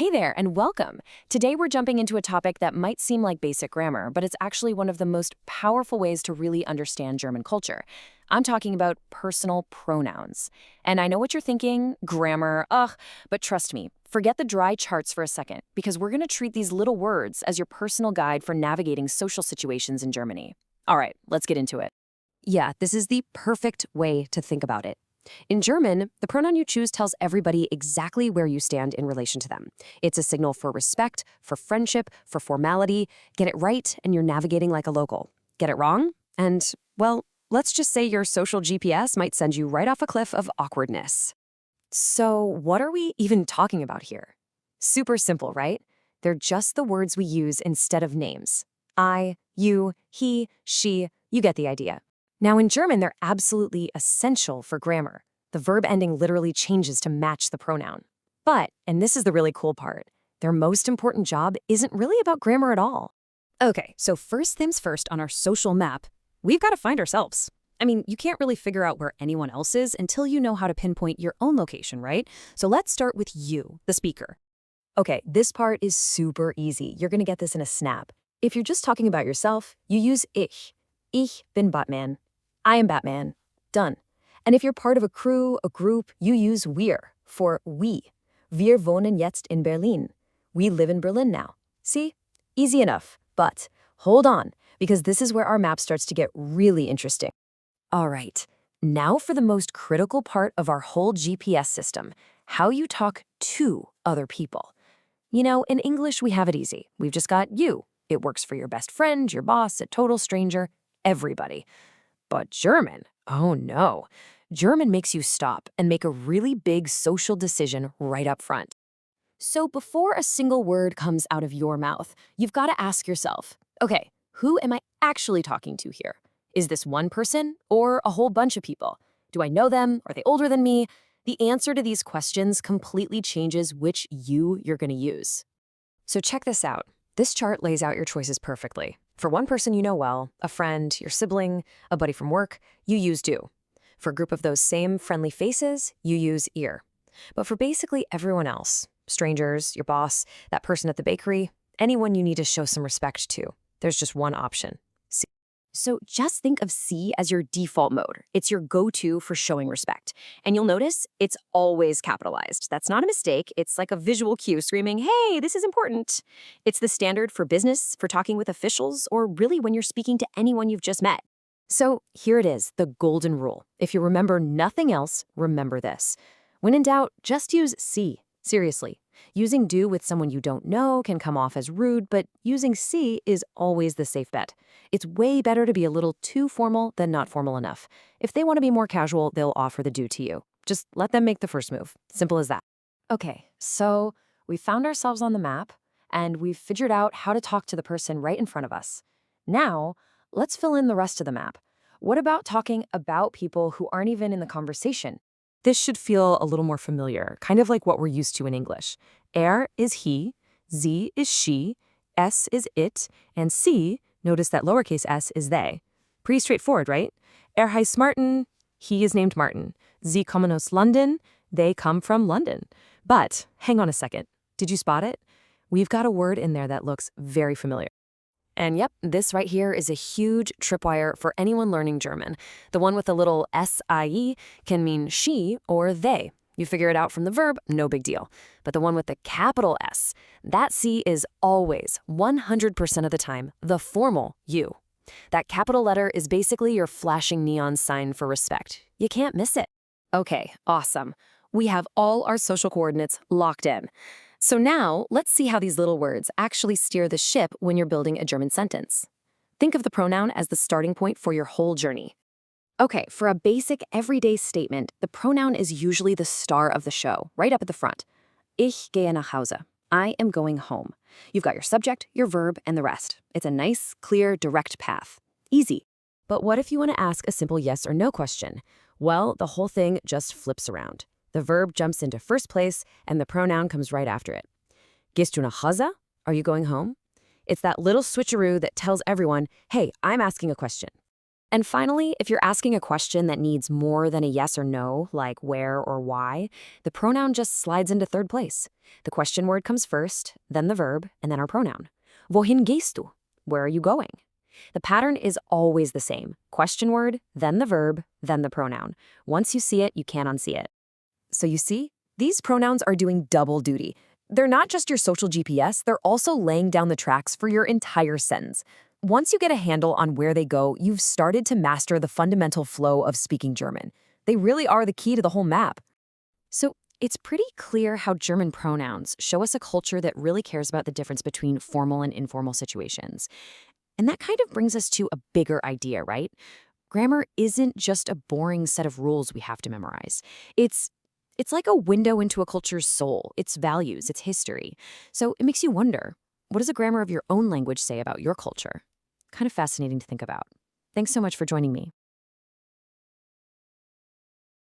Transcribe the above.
Hey there, and welcome. Today we're jumping into a topic that might seem like basic grammar, but it's actually one of the most powerful ways to really understand German culture. I'm talking about personal pronouns. And I know what you're thinking, grammar, ugh, but trust me, forget the dry charts for a second, because we're going to treat these little words as your personal guide for navigating social situations in Germany. All right, let's get into it. Yeah, this is the perfect way to think about it. In German, the pronoun you choose tells everybody exactly where you stand in relation to them. It's a signal for respect, for friendship, for formality. Get it right, and you're navigating like a local. Get it wrong, and, well, let's just say your social GPS might send you right off a cliff of awkwardness. So, what are we even talking about here? Super simple, right? They're just the words we use instead of names. I, you, he, she, you get the idea. Now, in German, they're absolutely essential for grammar. The verb ending literally changes to match the pronoun. But, and this is the really cool part, their most important job isn't really about grammar at all. Okay, so first things first on our social map, we've got to find ourselves. I mean, you can't really figure out where anyone else is until you know how to pinpoint your own location, right? So let's start with you, the speaker. Okay, this part is super easy. You're gonna get this in a snap. If you're just talking about yourself, you use ich. Ich bin Batman. I am Batman. Done. And if you're part of a crew, a group, you use wir for we. Wir wohnen jetzt in Berlin. We live in Berlin now. See? Easy enough. But hold on, because this is where our map starts to get really interesting. All right, now for the most critical part of our whole GPS system, how you talk to other people. You know, in English, we have it easy. We've just got you. It works for your best friend, your boss, a total stranger, everybody. But German, oh no. German makes you stop and make a really big social decision right up front. So before a single word comes out of your mouth, you've got to ask yourself, okay, who am I actually talking to here? Is this one person or a whole bunch of people? Do I know them? Are they older than me? The answer to these questions completely changes which you're going to use. So check this out. This chart lays out your choices perfectly. For one person you know well, a friend, your sibling, a buddy from work, you use do. For a group of those same friendly faces, you use ihr. But for basically everyone else, strangers, your boss, that person at the bakery, anyone you need to show some respect to, there's just one option. Sie. So just think of Sie as your default mode. It's your go-to for showing respect. And you'll notice it's always capitalized. That's not a mistake. It's like a visual cue screaming, hey, this is important. It's the standard for business, for talking with officials, or really when you're speaking to anyone you've just met. So here it is, the golden rule. If you remember nothing else, remember this. When in doubt, just use Sie. Seriously. Using do with someone you don't know can come off as rude, but using Sie is always the safe bet. It's way better to be a little too formal than not formal enough. If they want to be more casual, they'll offer the do to you. Just let them make the first move. Simple as that. Okay, so we found ourselves on the map, and we've figured out how to talk to the person right in front of us. Now, let's fill in the rest of the map. What about talking about people who aren't even in the conversation? This should feel a little more familiar, kind of like what we're used to in English. Er is he, sie is she, es is it, and sie, notice that lowercase s is they. Pretty straightforward, right? Er heißt Martin, he is named Martin. Sie kommen aus London, they come from London. But, hang on a second, did you spot it? We've got a word in there that looks very familiar. And yep, this right here is a huge tripwire for anyone learning German. The one with the little SIE can mean she or they. You figure it out from the verb, no big deal. But the one with the capital S, that C is always, 100% of the time, the formal you. That capital letter is basically your flashing neon sign for respect. You can't miss it. Okay, awesome. We have all our social coordinates locked in. So now, let's see how these little words actually steer the ship when you're building a German sentence. Think of the pronoun as the starting point for your whole journey. Okay, for a basic everyday statement, the pronoun is usually the star of the show, right up at the front. Ich gehe nach Hause. I am going home. You've got your subject, your verb, and the rest. It's a nice, clear, direct path. Easy. But what if you want to ask a simple yes or no question? Well, the whole thing just flips around. The verb jumps into first place, and the pronoun comes right after it. Gehst du nach Hause? Are you going home? It's that little switcheroo that tells everyone, hey, I'm asking a question. And finally, if you're asking a question that needs more than a yes or no, like where or why, the pronoun just slides into third place. The question word comes first, then the verb, and then our pronoun. Wohin gehst du? Where are you going? The pattern is always the same. Question word, then the verb, then the pronoun. Once you see it, you can't unsee it. So you see, these pronouns are doing double duty. They're not just your social GPS, they're also laying down the tracks for your entire sentence. Once you get a handle on where they go, you've started to master the fundamental flow of speaking German. They really are the key to the whole map. So it's pretty clear how German pronouns show us a culture that really cares about the difference between formal and informal situations. And that kind of brings us to a bigger idea, right? Grammar isn't just a boring set of rules we have to memorize. It's like a window into a culture's soul, its values, its history. So it makes you wonder, what does the grammar of your own language say about your culture? Kind of fascinating to think about. Thanks so much for joining me.